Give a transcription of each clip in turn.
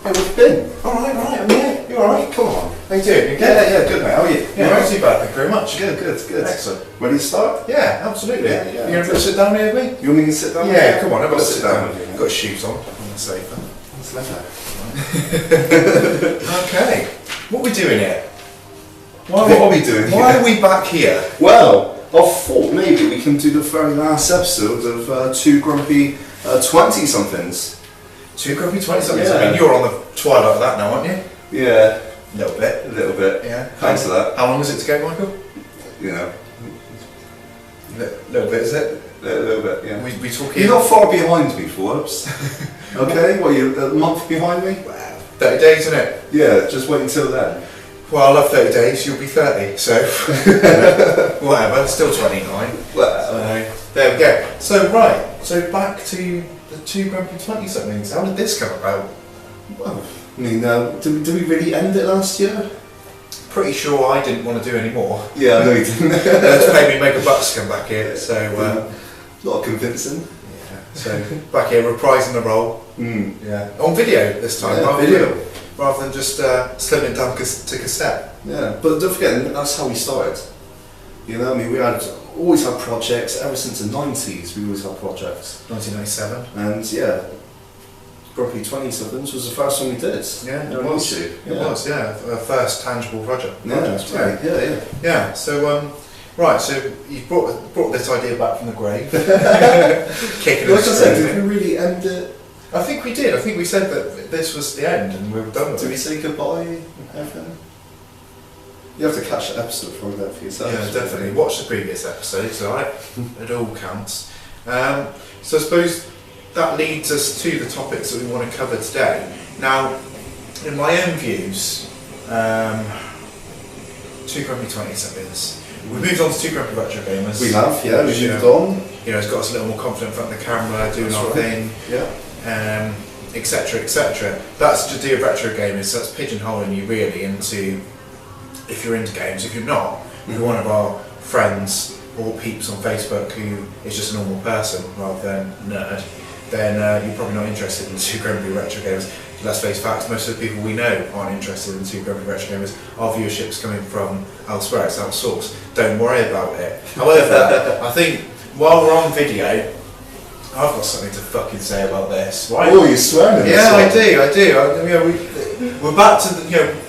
Hey, what's been? Alright, I'm here. You alright? Come on. How you doing? You good? Yeah, good mate. How are you? Yeah, not too bad, thank you very much. Good. Excellent. Ready to start? Yeah, absolutely. Yeah. You going to sit down here with me? You want me to sit down? Yeah, come on, have a Let's sit down. with you, mate. Got shoes on the sofa. Let's let that. Okay, what are we doing here? What are we doing Why here? are we back here? Well, I thought maybe we can do the very last episode of Two Grumpy 20-somethings. Two grumpy 20-somethings. Yeah. I mean, you're on the twilight of that now, aren't you? Yeah, A little bit. a little bit. Yeah. Thanks for that. How long is it to go, Michael? You know, A little bit, is it? a little bit, yeah. We talking... You're not far behind me, Forbes. Okay, what, you're a month behind me? Wow. 30 days, isn't it? Yeah, just wait until then. Well, I love 30 days, you'll be 30, so... whatever, still 29. Well, So, there we go. So, right, so back to the Two Grumpy 20-somethings. How did this come about? well, I mean, did we really end it last year? Pretty sure I didn't want to do any more. Yeah, I know you didn't. It's made me make a bucks to come back here, so... Not convincing. yeah, so, back here, reprising the role. Yeah. On video this time, Yeah, video. rather than just slimming it down to cassette. Yeah, but don't forget, that's how we started. You know, I mean, we always had projects, ever since the 90s we always had projects. 1997. And yeah, Grumpy 20-somethings was the first one we did. Yeah, it on was. YouTube. It was, yeah. Our first tangible project. Yeah, that's right. Yeah. Yeah, so, right, so you brought this idea back from the grave. Kicking Like I us said, straight did in. we really end it? I think we did. I think we said that this was the end and we were done with Did we it. say goodbye and everything? You have to catch the episode for that for yourself. Yeah, definitely. Watch the previous episodes, alright? It all counts. So I suppose that leads us to the topics that we want to cover today. Now, in my own views, Two Grumpy 20-somethings. We've moved on to Two Grumpy Retro Gamers. We have, yeah, we Which, moved on. You know, it's got us a little more confident in front of the camera, doing That's our right. thing. Yeah. Etc. Etc. That's to do with retro gamers, so that's pigeonholing you really into, if you're into games. If you're not, if you're one of our friends or peeps on Facebook who is just a normal person rather than nerd, then you're probably not interested in Two Grumpy Retro Gamers. Let's face facts, most of the people we know aren't interested in Two Grumpy Retro Gamers. Our viewership's coming from elsewhere, it's outsourced. Don't worry about it. However, I think while we're on video, I've got something to fucking say about this. Right? Oh, you're swearing at this Yeah, one. I do. We're back to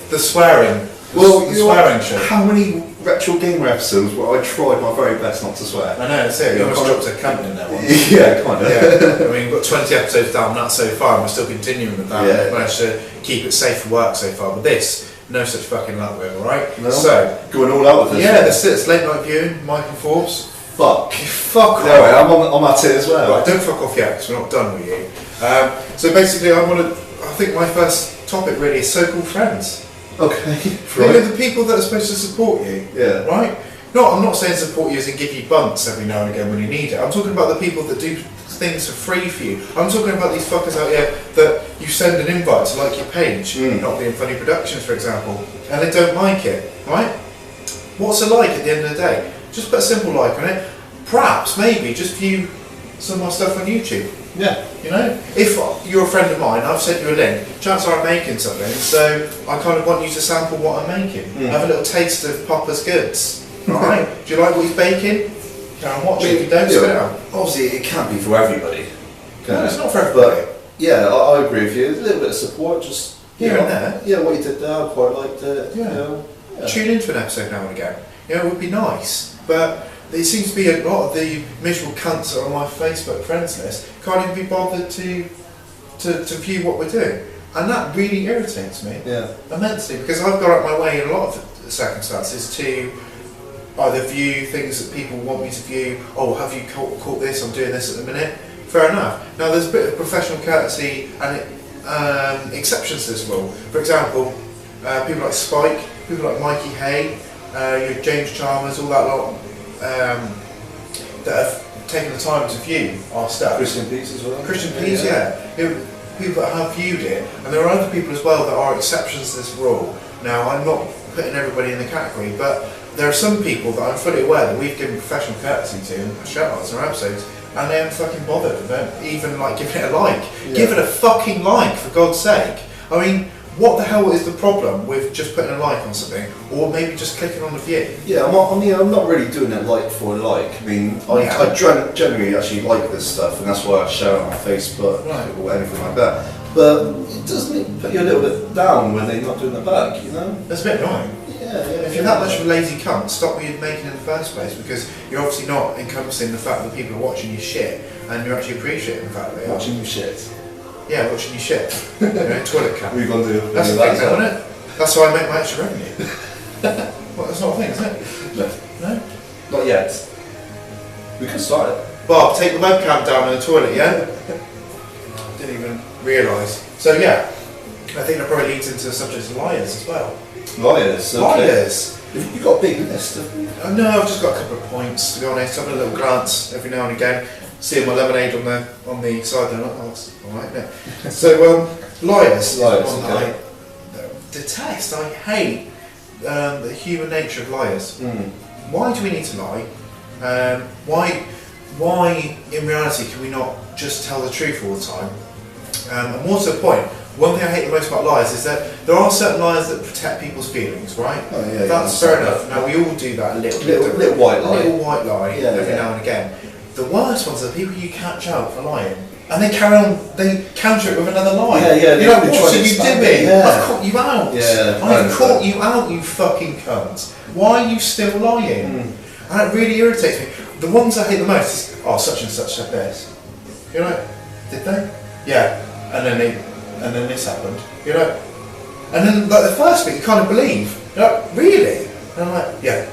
the swearing. Well, the you know what? swearing show. How many retro gamer episodes where I tried my very best not to swear? I know, that's it. You Yeah, almost kind dropped a cunt in there once. Yeah, kind of. Yeah. I mean, we've got 20 episodes down that so far, and we're still continuing with that. Yeah. We've managed to keep it safe for work so far. But this, no such fucking luck with, alright? No. So, Going all out with this. yeah, that's it. It's late night viewing, Michael Forbes. Fuck. Fuck off. Anyway, I'm at it as well. Right, don't fuck off yet, because we're not done with you. So basically, I think my first topic really is so-called friends. Okay. You know, the people that are supposed to support you. Yeah. Right? No, I'm not saying support you as in give you bumps every now and again when you need it. I'm talking about the people that do things for free for you. I'm talking about these fuckers out here that you send an invite to like your page, Not Being Funny Productions, for example, and they don't like it. Right? What's it like at the end of the day? Just put a simple like on it. Perhaps, maybe, just view some of my stuff on YouTube. Yeah. You know, if you're a friend of mine, I've sent you a link, chances are I'm making something, so I kind of want you to sample what I'm making. Have a little taste of Papa's goods. Alright? Do you like what he's baking? Go and watch it. If you don't, spit it out. Obviously, it can't be for everybody. No, it's not for everybody. But yeah, I agree with you. A little bit of support, just Here you and know, there. Yeah, what you did there, I quite liked it. Yeah. You know, yeah. Tune into an episode now and again. You know, it would be nice. But it seems to be a lot of the miserable cunts that are on my Facebook friends list can't even be bothered to view what we're doing. And that really irritates me immensely, because I've gone out my way in a lot of circumstances to either view things that people want me to view. Oh, have you caught this? I'm doing this at the minute. Fair enough. Now there's a bit of professional courtesy and exceptions to this rule. For example, people like Spike, people like Mikey Hay, your James Chalmers, all that lot, that have taken the time to view our stuff. Christian Peace as well. Christian Peace, yeah. People that have viewed it, and there are other people as well that are exceptions to this rule. Now, I'm not putting everybody in the category, but there are some people that I'm fully aware that we've given professional courtesy to, and shout-outs in our episodes, and they haven't fucking bothered. They don't even like giving it a like. Yeah. Give it a fucking like, for God's sake. I mean, what the hell is the problem with just putting a like on something, or maybe just clicking on the view? Yeah, I'm not really doing it like for a like. I mean, I generally actually like this stuff, and that's why I share it on Facebook or anything like that. But it does put you a little bit down when they're not doing it back, you know? That's a bit annoying. Yeah. If you're that much of a lazy cunt, stop what you're making in the first place, because you're obviously not encompassing the fact that people are watching your shit, and you're actually appreciating the fact that they are. Watching you shit. Yeah, watching your shit. You know, toilet cat. We're going to do That's the that, thing, isn't it? That's how I make my extra revenue. Well, that's not a thing, is it? No. No? Not yet. We could start it. Bob, take the webcam down in the toilet, yeah? Didn't even realise. So yeah, I think that probably leads into the subject of liars as well. Liars. Okay. Liars. You've got a big list. No, I've just got a couple of points, to be honest. Having a little glance every now and again, seeing my lemonade on the side there. Oh, that's alright, yeah. So, liars is one that I detest. I hate the human nature of liars. Why do we need to lie? Why, in reality, can we not just tell the truth all the time? And more to the point, one thing I hate the most about lies is that there are certain lies that protect people's feelings, right? Oh, yeah, that's fair enough. Now, we all do that a little bit. Little white lie. Little white lie every now and again. The worst ones are the people you catch out for lying. And they carry on, they counter it with another lie. You're like, what are you doing? I've caught you out. I've caught you out, you fucking cunt. Why are you still lying? And it really irritates me. The ones I hate the most is, oh, such and such said this. You're like, did they? Yeah. And then this happened. You know? And then like the first bit you kind of believe. You're like, really? And I'm like, yeah.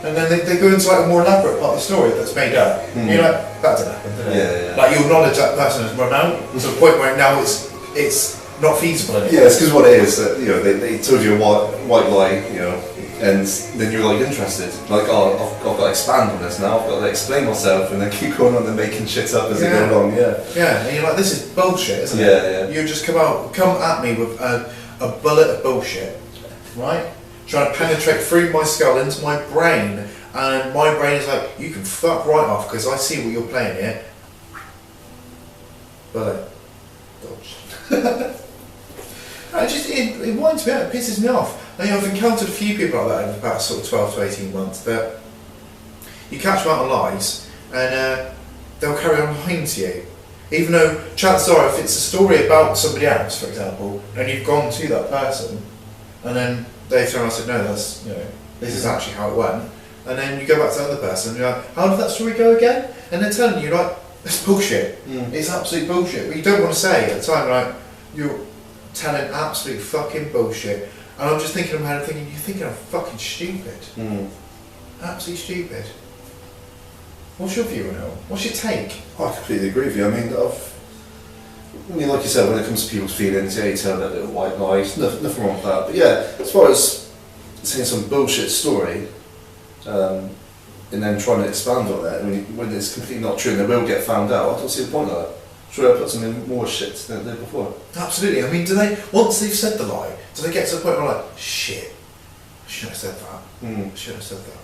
And then they go into like a more elaborate part of the story that's made up. And you're like, that didn't happen, did it? Yeah. Like you acknowledge that person has run out to the point where now it's not feasible anymore. Yeah, it's because what it is that they told you a white lie, and then you're like interested, like, oh, I've got to expand on this now. I've got to explain myself, and then keep going on and making shit up as they go along. Yeah, and you're like, this is bullshit, isn't it? Yeah. You just come at me with a bullet of bullshit, right? Trying to penetrate through my skull into my brain, and my brain is like, you can fuck right off because I see what you're playing here. Bullet. Dodge. It winds me out, it pisses me off. I've encountered a few people like that in the past sort of 12 to 18 months that you catch them out on lies and they'll carry on lying to you. Even though chances are if it's a story about somebody else, for example, and you've gone to that person and then they turn around and said, no, that's, this is actually how it went. And then you go back to the other person and you're like, how did that story go again? And they're telling you, like, it's bullshit. It's absolute bullshit. But you don't want to say at the time, like, you're telling absolute fucking bullshit. And I'm just thinking in my head, you're thinking I'm fucking stupid. Absolutely stupid. What's your view on it? What's your take? I completely agree with you. I mean, like you said, when it comes to people's feelings, you tell that little white lies, nothing wrong with that. But yeah, as far as saying some bullshit story, and then trying to expand on that, when it's completely not true and they will get found out, I don't see the point of that. Should I put some in more shit than they did before? Absolutely. I mean, do they, once they've said the lie, do they get to the point where like, shit, I shouldn't have said that. I shouldn't have said that.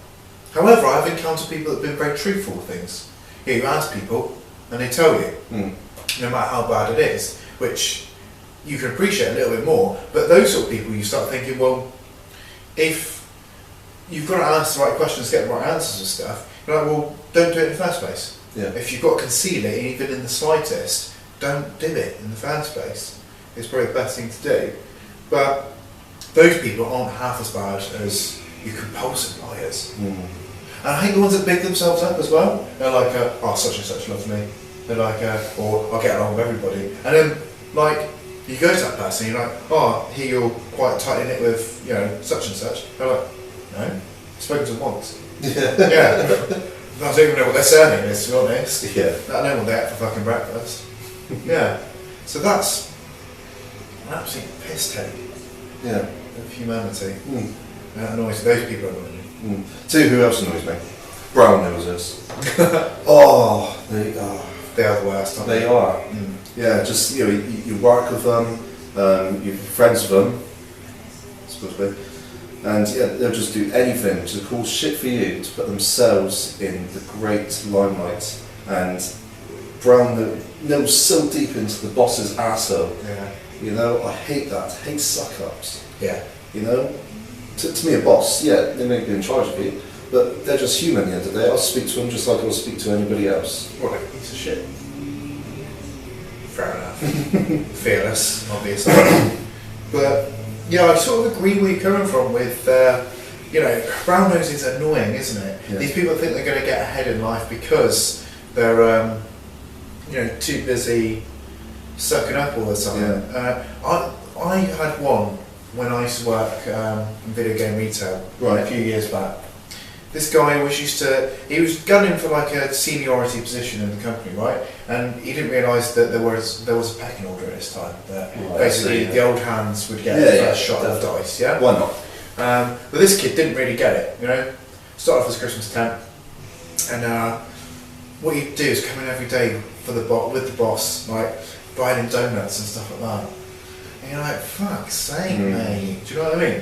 However, I've encountered people that have been very truthful with things. You ask people, and they tell you, no matter how bad it is, which you can appreciate a little bit more. But those sort of people, you start thinking, well, if you've got to ask the right questions, get the right answers and stuff, you're like, well, don't do it in the first place. If you've got to conceal it, even in the slightest, don't do it in the first place. It's probably the best thing to do. But those people aren't half as bad as you compulsive liars. And I hate the ones that big themselves up as well. They're like, oh, such and such loves me. They're like, or I'll get along with everybody. And then, like, you go to that person and you're like, oh, here you're quite tight knit with, such and such. They're like, no, I've spoken to them once. I don't even know what their surname is, to be honest. I don't know what they had for fucking breakfast. So that's an absolute piss take of humanity. That annoys those people annoy me. Tell you who else annoys me? Brown nosers. Oh, they are the worst, aren't they? They are. Yeah, just you work with them, you're friends with them, supposed to be. And they'll just do anything to cause shit for you to put themselves in the great limelight and brown nose so deep into the boss's arsehole You know, I hate that. I hate suck-ups. Yeah. You know, to me, a boss, yeah, they may be in charge of you, but they're just human at the end of the day. I'll speak to them just like I'll speak to anybody else. What a piece of shit. Fair enough. Fearless, obviously. But, yeah, I sort of agree where you're coming from with, you know, brown nose is annoying, isn't it? Yeah. These people think they're going to get ahead in life because they're, you know, too busy sucking up all the time. Yeah. I had one when I used to work in video game retail Right. a few years back. This guy he was gunning for like a seniority position in the company, right? And he didn't realise that there was a pecking order at this time. That Right, basically so, the old hands would get Yeah, the yeah, first shot of definitely. dice, yeah? Why not? But this kid didn't really get it, you know? Started off as Christmas temp, and what he'd do is come in every day for with the boss, like buying him donuts and stuff like that. And you're like, fuck's sake, mate. Do you know what I mean?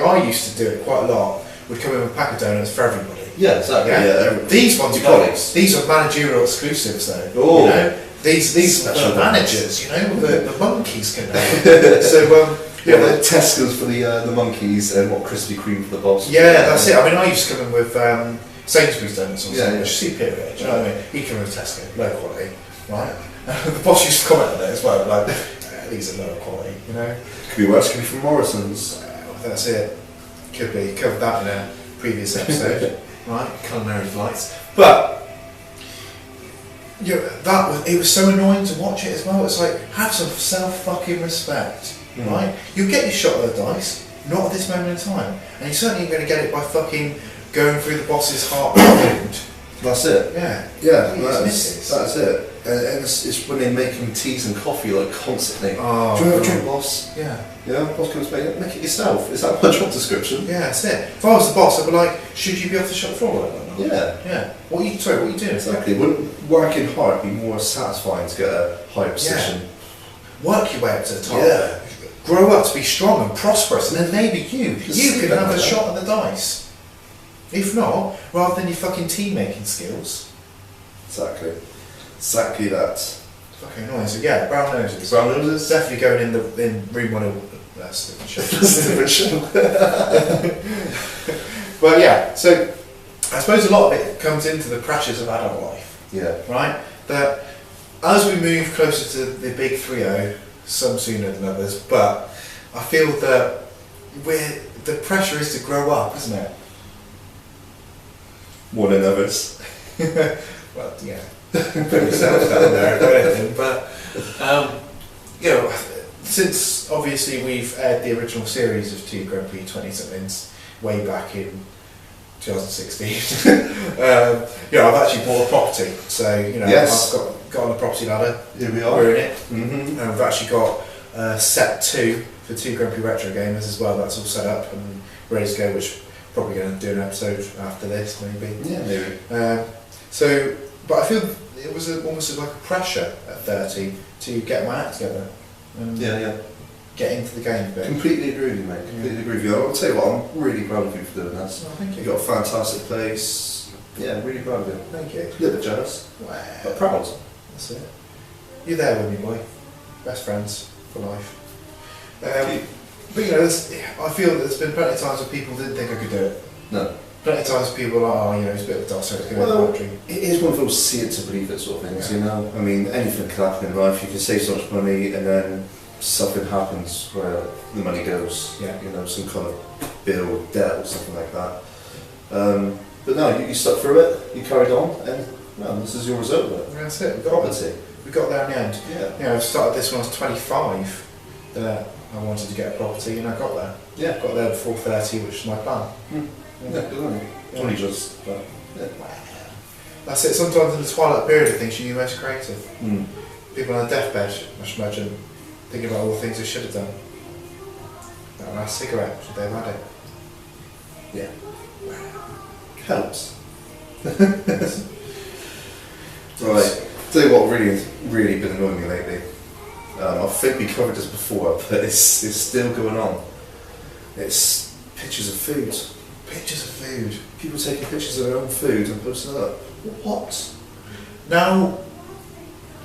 I used to do it quite a lot. Would come in with a pack of donuts for everybody. Yeah, exactly. Yeah? Yeah, These ones, Your colleagues. these are managerial exclusives, though. Oh. You know, these are Special the ones. managers. You know, the monkeys can have. So yeah, the Tesco's for the monkeys and what Krispy Kreme for the boss. yeah, that's it. I mean, I used to come in with Sainsbury's donuts or Yeah, something, yeah. which is superior. Do you know what I mean? He'd come in with Tesco, low quality, right? The boss used to comment on it as well, like, these are lower quality, you know? Could be worse. Could be from Morrison's. That's it. Could be. Covered that in a previous episode, right? Culinary flights. But, you know, it was so annoying to watch it as well. It's like, have some self-fucking respect, right? You'll get your shot of the dice, not at this moment in time. And you're certainly going to get it by fucking going through the boss's heart wound. That's it. Yeah. Yeah, Misses. that's it. And it's when they make him teas and coffee like constantly. Oh, Do you want a God. drink, boss? Yeah. Yeah, boss comes back. Make it yourself. Is that my job description? Yeah, that's it. If I was the boss, I'd be like, should you be off the shop floor? Yeah. Yeah. What are you doing? Exactly. Wouldn't working hard be more satisfying to get a higher position? Work your way up to the top. Yeah. Grow up to be strong and prosperous, and then maybe you Just can see have that. a shot at the dice. If not, rather than your fucking tea making skills. Exactly. Exactly that. Fucking annoying. So yeah, brown noses. Brown noses? Definitely going in room 101. That's a different show. That's a different show. But yeah, so I suppose a lot of it comes into the pressures of adult life. Yeah. Right? That as we move closer to the big 3-0, some sooner than others, but I feel that the pressure is to grow up, isn't it? More than others. Well, yeah, put yourself down there, if anything, but you know, since obviously we've aired the original series of 2 Grumpy 20-somethings way back in 2016, you know, I've actually bought a property, so you know, Yes. I've got on the property ladder. Here we are. We're in it, Mm-hmm. and we've actually got set 2 for 2 Grumpy Retro Gamers as well. That's all set up and ready to go, which probably going to do an episode after this, maybe. Yeah, maybe. So, but I feel it was almost like a pressure at 30 to get my act together and Yeah. get into the game a bit. Completely agree with you, mate. Completely agree with you. I'll tell you what, I'm really proud of you for doing this. Oh, thank You've you. got a fantastic place. Yeah, really proud of you. Thank you. A little bit jealous, Wow. but proud. That's it. You're there with me, boy. Best friends for life. But you know, I feel that there's been plenty of times where people didn't think I could do it. No. Plenty of times people are like, oh, you know, it's a bit of a dosser, it's going to Well, be a dream. it is one of those see it to believe it sort of things, Yeah. you know? I mean, anything can happen in life. You can save so much money and then something happens where the money goes. Yeah. You know, some kind of bill, debt or something like that. But no, you stuck through it, you carried on, and well, this is your result of it. That's it. Property. We got there in the end. Yeah. You know, I started this when I was 25, that I wanted to get a property, and I got there. Yeah. Got there before 30, which is my plan. Yeah, good on you. Yeah. Only just, but, yeah. That's it. Sometimes in the twilight period of things, you're most creative. Mm. People on a deathbed, I should imagine, thinking about all the things they should have done. That last cigarette, should they have had it? Yeah. Helps. Right. Tell you what really been annoying me lately. I think we covered this before, but it's still going on. It's pictures of food. Pictures of food. People taking pictures of their own food and posting it up. What? Now,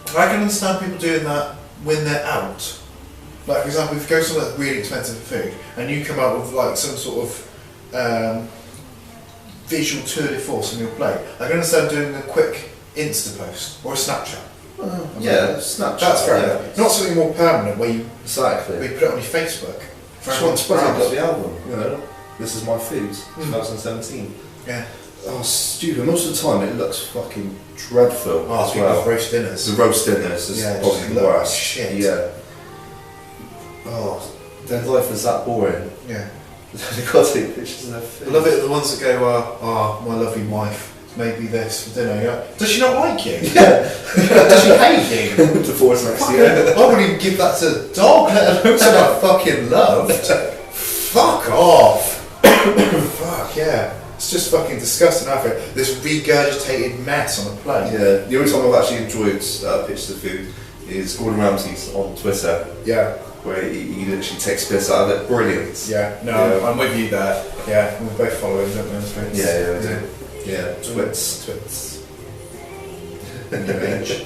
I can understand people doing that when they're out. Like, for example, if you go somewhere that's really expensive for food and you come out with like some sort of visual tour de force on your plate, I can understand doing a quick Insta post or a Snapchat. Yeah, Snapchat. That's fair enough. Not something more permanent where you Exactly. put it on your Facebook. Just want to spread out the album, you know. This is my food, 2017. Yeah. Oh, stupid. Most of the time it looks fucking dreadful. Oh, as people's well. roast dinners. The roast dinners is Yeah, probably just the look worst. shit. Yeah. Oh, their life is that boring. Yeah. They've got to take pictures of their food. I love it, the ones that go, my lovely wife made me this for dinner. You're like, does she not like you? Yeah. Does she hate you? Divorce next Fucking- year. I wouldn't even give that to a dog, let alone someone I fucking loved. Fuck off. Fuck, yeah. It's just fucking disgusting, I think. This regurgitated mess on a plate. Yeah, the only time I've actually enjoyed pictures of food is Gordon Ramsay's on Twitter, Yeah, where he literally takes piss out of it. Brilliant. yeah. No, Yeah. I'm with you there. Yeah, we're both following, don't we, on Twitter? Yeah, we do. Yeah, twits. New age.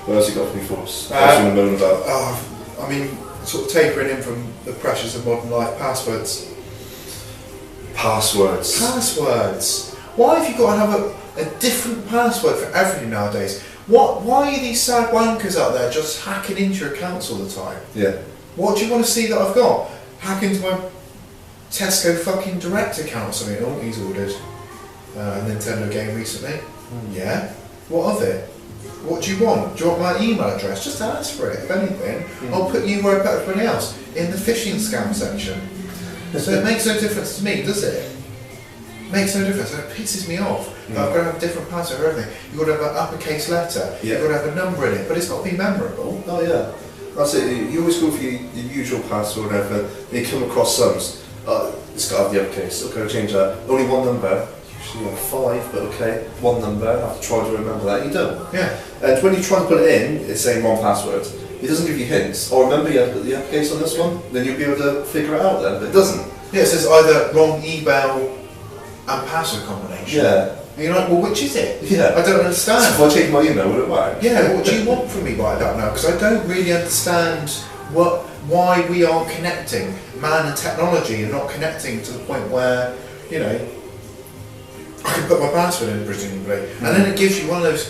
What else you got for me, Forbes? Uh, What else you want to moan about? I mean, sort of tapering in from the pressures of modern life, passwords. Passwords. Passwords. Why have you got to have a different password for everything nowadays? Why are these sad wankers out there just hacking into your accounts all the time? Yeah. What do you want to see that I've got? Hack into my Tesco fucking Direct account or something. Oh, he's ordered a Nintendo game recently. Yeah? What of it? What do you want? Do you want my email address? Just ask for it, if anything. I'll put you where I put everybody else, in the phishing scam section. So it makes no difference to me, does it? Makes no difference. It pisses me off. I've got to have a different password for everything. You've got to have an uppercase letter. Yeah. You've got to have a number in it, but it's got to be memorable. Oh yeah. That's it. You always go for your usual password and everything. Then you come across some. It's got to have the uppercase. Okay, I'll change that. Only one number. Usually 5, but okay. One number. I have to try to remember that. You don't. Yeah. And when you try and put it in, it's saying wrong password. It doesn't give you hints. Oh, remember you have to put the uppercase on this one. Then you'll be able to figure it out then. But it doesn't. Yeah, it says either wrong email and password combination. Yeah. And you're like, well, which is it? Yeah. I don't So understand. if I change my email, would it work? Yeah, what do you want from me right about now? Because I don't really understand why we aren't connecting man and technology and not connecting to the point where, you know, I can put my password in presumably, and then it gives you one of those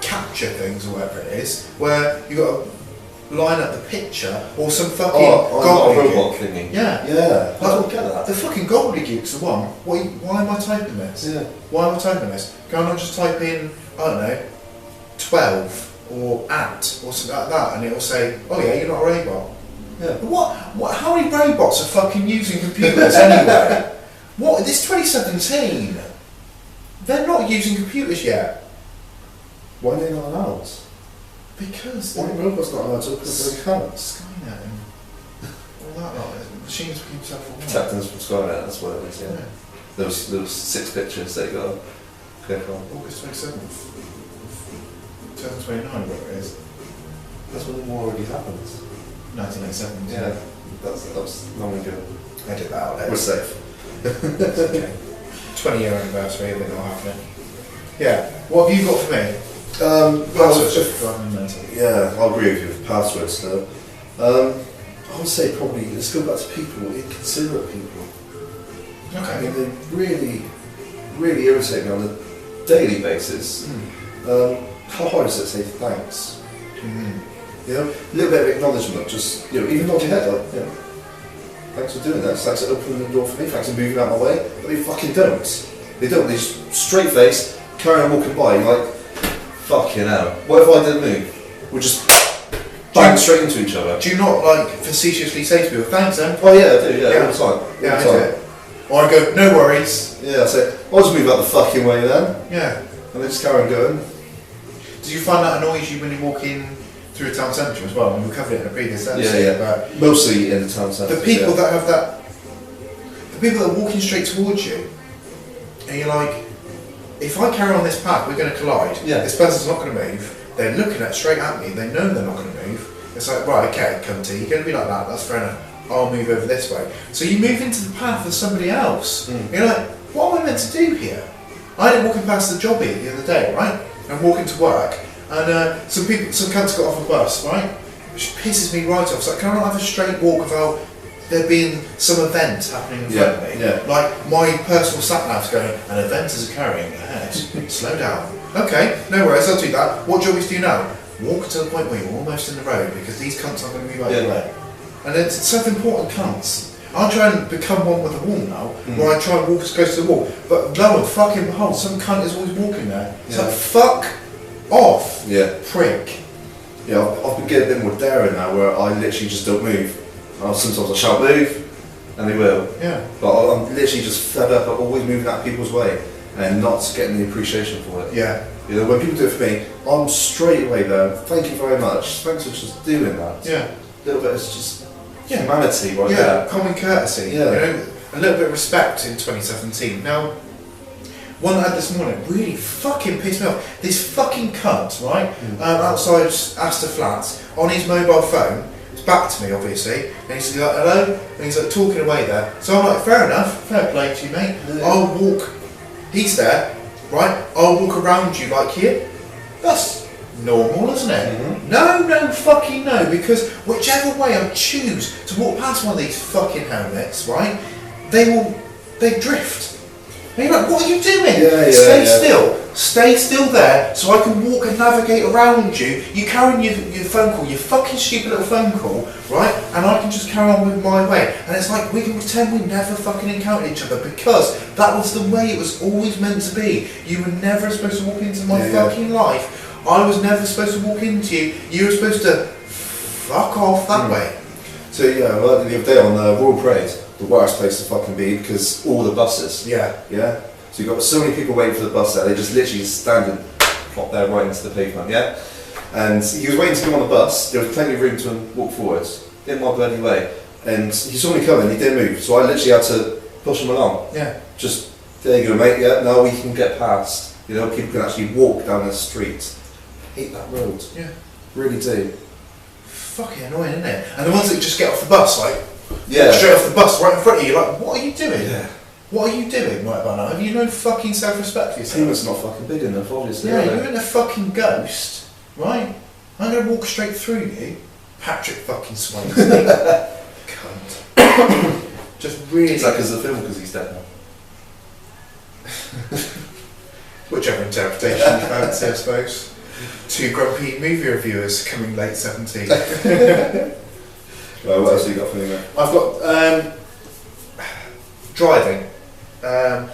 capture things or whatever it is, where you got to line up the picture or some fucking Oh, a robot gobbledygook. thingy. Yeah. Yeah. I don't get that. The fucking gobbledygook's the one. Why am I typing this? Yeah. Why am I typing this? Can I not just type in, I don't know, 12 or at or something like that, and it'll say, oh yeah, you're not a robot. Yeah. What? How many robots are fucking using computers anyway? What? This 2017. They're not using computers yet. Why are they not allowed? Because Why are robots not allowed to open up their accounts? Skynet and all that lot. Machines keep self-aware. Protecting us from Skynet, that's what it is, yeah. Yeah. There was 6 pictures that you got to click on. August 27th. 2029, whatever it is. That's when the war already happened. 1987. Yeah, that was long ago. Edit that out there. We're safe. Okay. 20-year anniversary of it not happening. Yeah. What have you got for me? Well, Passwords just driving me mental. yeah, I'll agree with you with passwords though. I would say probably, let's go back to people, inconsiderate people. I mean, Okay. they really, really irritate me on a daily basis. How hard is it to say thanks? You know, a little bit of acknowledgement, just, you know, even nod your head like, you know, thanks for doing that, thanks for opening the door for me, thanks for moving out of my way, but they fucking don't. They don't, they just straight face, carry on walking by, you're like, fucking hell, what if I didn't move? We'll just bang straight into each other. Do you not like facetiously say to people, thanks then? Oh yeah, I do, yeah, Yeah. all the time. Yeah, I all do the time. it. Or I go, no worries. Yeah, I say, I'll just move out the fucking way then, Yeah. and they just carry on going. Did you find that annoys you when you walk in through a town centre as well? And we covered it in a previous episode. Yeah, yeah. But Mostly in the town centre. the people yeah. that have that, the people that are walking straight towards you, and you're like, if I carry on this path, we're going to collide. Yeah. This person's not going to move. They're looking straight at me. They know they're not going to move. It's like, right, okay, cunty, you're going to be like that. That's fair enough. I'll move over this way. So you move into the path of somebody else. You're like, what am I meant to do here? I ended up walking past the jobbie the other day, right? I'm walking to work, And some cunts got off a bus, right? Which pisses me right off. It's like, can I not have a straight walk without there being some event happening in front of me? Yeah. Like my personal sat nav's going, an event is occurring ahead. Slow down. Okay, no worries, I'll do that. What do you want me to do now? Walk to the point where you're almost in the road because these cunts aren't going to move out of the way. And it's self-important cunts. I try and become one with the wall now, where I try and walk as close to the wall. But lo and fucking behold, some cunt is always walking there. It's like, fuck off, prick. Yeah, I've been getting a bit more daring now where I literally just don't move. Sometimes I shout move, and they will. Yeah. But I'm literally just fed up of always moving out of people's way and not getting the appreciation for it. Yeah. You know, when people do it for me, I'm straight away there. Thank you very much. Thanks for just doing that. Yeah. A little bit, it's just humanity right there. Yeah, common courtesy. Yeah. You know, a little bit of respect in 2017. Now, one I had this morning really fucking pissed me off. This fucking cunt, right, outside Astor Flats, on his mobile phone, it's back to me obviously, and he's like, hello, and he's like talking away there. So I'm like, fair enough, fair play to you, mate. Yeah. I'll walk, he's there, right, I'll walk around you like here. That's normal, isn't it? Mm-hmm. No fucking no, because whichever way I choose to walk past one of these fucking helmets, right, they drift. And you're like, what are you doing? Stay still there so I can walk and navigate around you. You carrying your phone call, your fucking stupid little phone call, right? And I can just carry on with my way. And it's like, we can pretend we never fucking encountered each other because that was the way it was always meant to be. You were never supposed to walk into my fucking life. I was never supposed to walk into you. You were supposed to fuck off that way. So well, the other day on Royal Parade, the worst place to fucking be because all the buses. Yeah. Yeah. So you've got so many people waiting for the bus there. They just literally stand and plop there right into the pavement. Yeah. And he was waiting to go on the bus. There was plenty of room to walk forwards in my bloody way. And he saw me coming. He didn't move. So I literally had to push him along. Yeah. Just there you go, mate. Yeah. Now we can get past. You know, people can actually walk down the street. I hate that road. Yeah. Really do. Fucking annoying, isn't it? And the ones that just get off the bus, like, Yeah. straight off the bus right in front of you, you're like, what are you doing? Yeah. What are you doing right about now? Have you no fucking self-respect for yourself? Pavement's not fucking big enough, obviously. Yeah, are they? you're in a fucking ghost, right? I'm going to walk straight through you. Patrick fucking Swayze. Cunt. Just really... It's like as a film because he's dead now. Whichever interpretation you fancy, I suppose. Two grumpy movie reviewers coming late 17. Well, what else have you got for me, mate? I've got driving,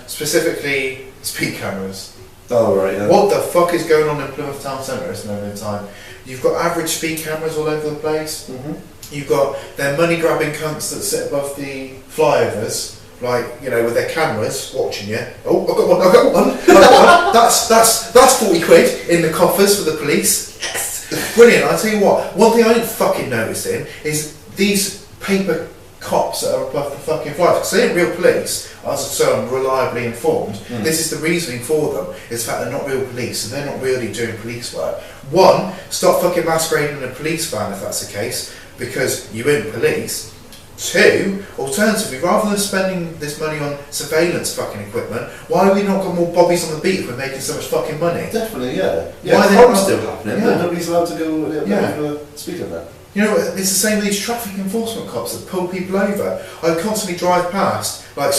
specifically speed cameras. Oh, right, yeah. What the fuck is going on in Plymouth Town Centre at this moment in time? You've got average speed cameras all over the place. Mm-hmm. You've got their money grabbing cunts that sit above the flyovers, like, you know, with their cameras watching you. Oh, I've got one, I've got one. I've got one. That's 40 quid in the coffers for the police. Yes! Brilliant, I'll tell you what, one thing I didn't fucking notice in is these paper cops that are above the fucking flyovers, because they ain't real police, as so I'm reliably informed. This is the reasoning for them, is the fact they're not real police, so they're not really doing police work. One, stop fucking masquerading in a police van if that's the case, because you ain't police. Two, alternatively, rather than spending this money on surveillance fucking equipment, why have we not got more bobbies on the beat if we're making so much fucking money? Definitely, yeah. Why Yeah, they're crime's not- still happening, Yeah. but nobody's allowed to go Yeah. speak of that. You know, it's the same with these traffic enforcement cops that pull people over. I constantly drive past, like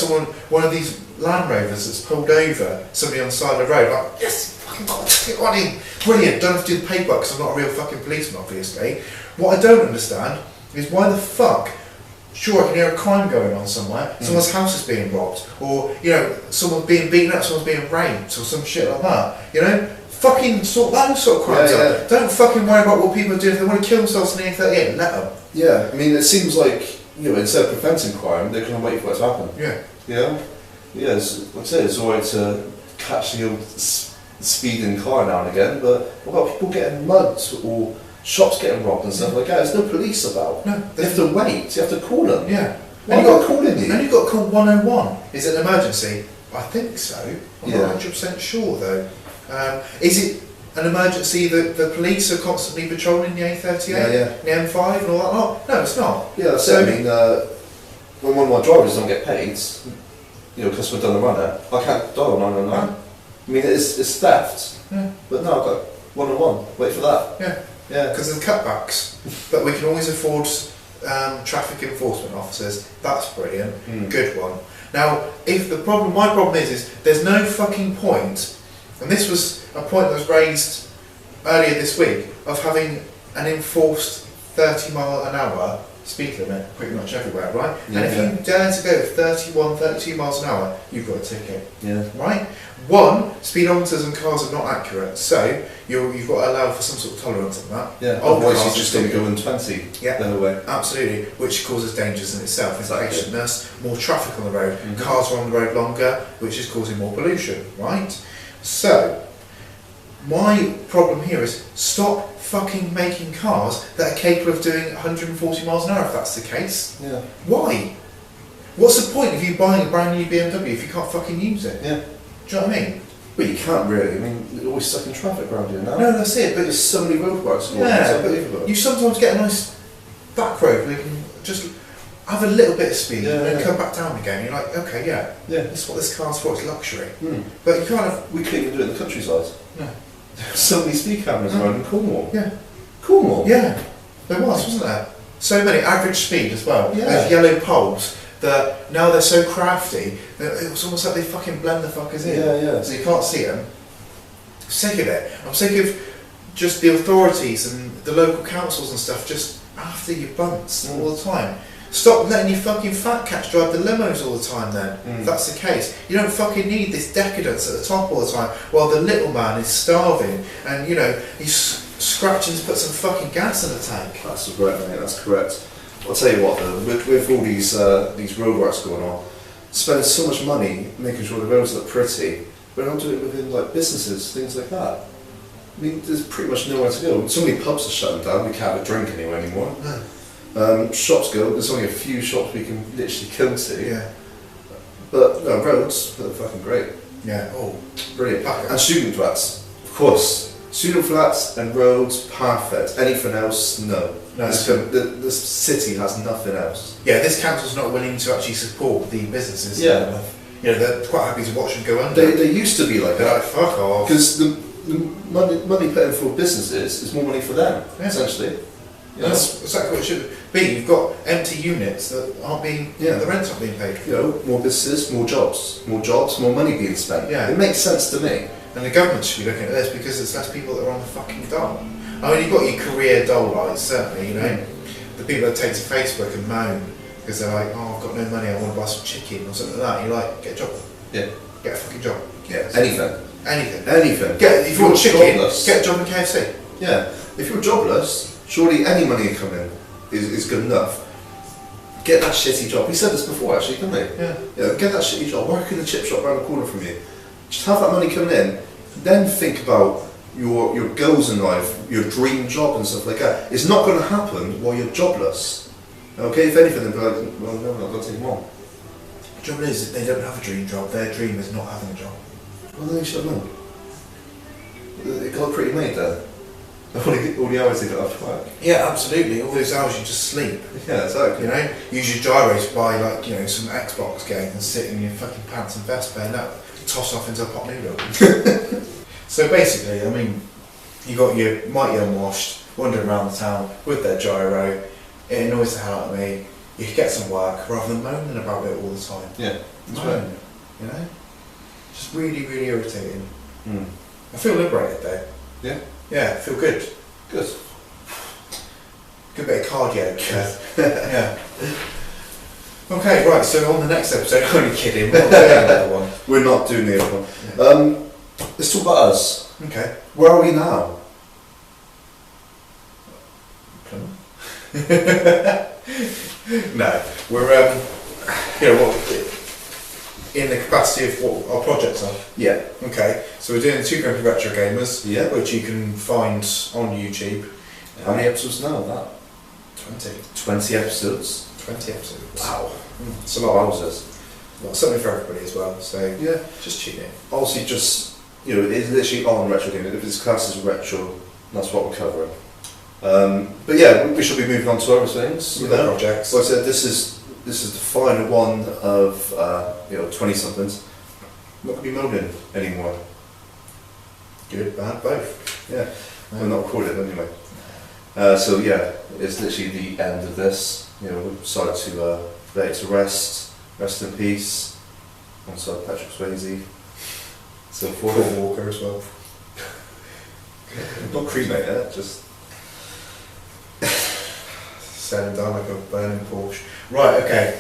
one of these Land Rovers that's pulled over somebody on the side of the road, like, yes, fucking got to get on him. Brilliant, don't have to do the paperwork because I'm not a real fucking policeman, obviously. What I don't understand is why the fuck, sure, I can hear a crime going on somewhere, someone's house is being robbed, or, you know, someone's being beaten up, someone's being raped, or some shit like that, you know? Fucking sort those sort of crimes out. Yeah. Don't fucking worry about what people are doing. If they want to kill themselves in the A38, let them. Yeah, I mean, it seems like, you know, instead of preventing crime, they're going to wait for it to happen. Yeah. You know? Yeah, like I say, it's alright to catch the old speeding car now and again, but what about people getting mugged or shops getting robbed and stuff like that? There's no police about. No. They have to wait, you have to call them. Yeah. Why And are you they calling you? And you've got to call 101. Is it an emergency? I think so. I'm Yeah. not 100% sure though. Is it an emergency that the police are constantly patrolling the A38, Yeah. the M5 and all that lot? No, it's not. Yeah, that's So- it. I mean, when one of my drivers don't get paid, you know, customer done the runner, I can't dial 999. I mean, it's theft, Yeah. but no, I've got 101. Wait for that. Yeah. Yeah. Because of the cutbacks, but we can always afford traffic enforcement officers. That's brilliant. Good one. Now, if my problem is there's no fucking point, and this was a point that was raised earlier this week, of having an enforced 30-mile-an-hour speed limit pretty much everywhere, right? Yeah, and if you dare to go 31, 32 miles an hour, you've got a ticket. Yeah. Right? One, speedometers and cars are not accurate, so you've got to allow for some sort of tolerance on that. Yeah. Old Otherwise, cars you're just are going to still- go in 20 Yeah. the whole way. Absolutely, which causes dangers in itself. Exactly. Impatientness, more traffic on the road, cars are on the road longer, which is causing more pollution, right? So, my problem here is stop fucking making cars that are capable of doing 140 miles an hour if that's the case. Yeah. Why? What's the point of you buying a brand new BMW if you can't fucking use it? Yeah. Do you know what I mean? But you can't really. I mean, you're always stuck in traffic around here now. No, that's it, but There's so many roadworks. yeah, It's but unbelievable. you sometimes get a nice back road where you can just have a little bit of speed Yeah, and then yeah. come back down again. You're like, okay, yeah, Yeah. that's what this car's for, it's luxury. Hmm. But you kind of, We couldn't even do it in the countryside. no. So many speed cameras No. around in Cornwall. Yeah, Cornwall? yeah, there was, wasn't there? So many, average speed as well. Yeah. Those yellow poles that now they're so crafty that it was almost like they fucking blend the fuckers in. Yeah, yeah. So you can't see them. I'm sick of it. I'm sick of just the authorities and the local councils and stuff just after your bumps all the time. Stop letting your fucking fat cats drive the limos all the time then, if that's the case. You don't fucking need this decadence at the top all the time while the little man is starving and, you know, he's scratching to put some fucking gas in the tank. That's correct, mate. That's correct. I'll tell you what, though, with all these roadworks going on, spending so much money making sure the roads look pretty, but not doing it within like businesses, things like that. I mean, there's pretty much nowhere to go. So many pubs are shutting down. We can't have a drink anywhere anymore. Shops go. There's only a few shops we can literally go to. Yeah. But no, roads, they're fucking great. Yeah. Oh. Brilliant. Packer. And student flats, of course. Student flats and roads, perfect. Anything else, no. No. The city has nothing else. Yeah, this council's not willing to actually support the businesses. Yeah. You know, they're quite happy to watch them go under. They used to be like They're like, that. fuck off. Because the money put in for businesses is more money for them, Yeah. essentially. You know? That's exactly what it should be. You've got empty units that aren't being, Yeah. the rent's not being paid for. You know, more businesses, more jobs, more money being spent. Yeah. It makes sense to me. And the government should be looking at this because there's less people that are on the fucking dole. I mean, you've got your career dole lights, certainly, you know. The people that take to Facebook and moan because they're like, oh, I've got no money, I want to buy some chicken or something like that. And you're like, get a job. Yeah. Get a fucking job. Yeah. Anything. Anything. Anything. If you're chicken, jobless. get a job in KFC. Yeah. If you're jobless, surely any money coming is good enough. Get that shitty job. We said this before, actually, didn't we? Yeah. Yeah. Get that shitty job. Work in the chip shop around the corner from you. Just have that money coming in. Then think about your goals in life, your dream job and stuff like that. It's not going to happen while you're jobless. Okay, if anything, they'll be like, well, no, we're not going to take them on. The trouble is that they don't have a dream job. Their dream is not having a job. Well, then you should know. It got pretty made there. All the hours they got after work. Yeah, absolutely. All those hours you just sleep. Yeah, exactly. You know, use your gyros to buy like, you know, some Xbox game and sit in your fucking pants and vest playing that. Toss off into a pot noodle. So basically, I mean, you got your mighty unwashed wandering around the town with their gyro. It annoys the hell out of me. You could get some work rather than moaning about it all the time. Yeah, that's Moan, right. you know? Just really, really irritating. Mm. I feel liberated though. Yeah? Yeah, I feel good. Good. Good bit of cardio. Yeah. Okay, right, so on the next episode, only kidding, we're not doing another one. We're not doing the other one. Let's talk about us. Okay. Where are we now? No, we're, you know, what, in the capacity of what our projects are. Yeah. Okay, so we're doing the Two Grumpy Retro Gamers, Yeah. which you can find on YouTube. How many episodes now of that? 20. 20 episodes. 20 episodes. Wow. It's a lot. Wowzers. Well, something for everybody as well, so Yeah. just tune in. Obviously, just, you know, it's literally on retro gaming. If it's classed as retro, that's what we're covering. But yeah, we should be moving on to other things. With You our know? projects. So I said this is the final one of 20-somethings. Not going to be moaning anymore. Good, bad, both. Yeah, we're not recording anyway. So yeah, it's literally the end of this. You know, we decided to lay it to rest in peace. Also, Patrick Swayze. So Paul forth. Walker as well. Not cremate it, just Set him down like a burning Porsche. Right, okay.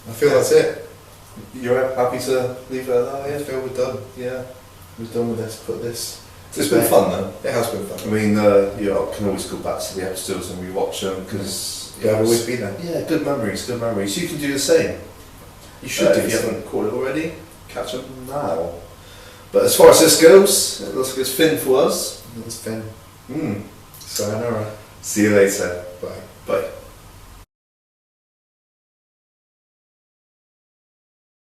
I feel that's it. you're happy to leave it at that. I Yeah, feel we're done. yeah. We're done with this. Put this. It's been fun though. It has been I fun. mean, you know, I can always go back to the episodes and rewatch them because They've always been there. yeah, good memories, good memories. You can do the same. You should do If you something. haven't caught it already, catch up now. But as far as this goes, it looks like it's fin for us. It's Finn. Mm. Sayonara. See you later. Bye.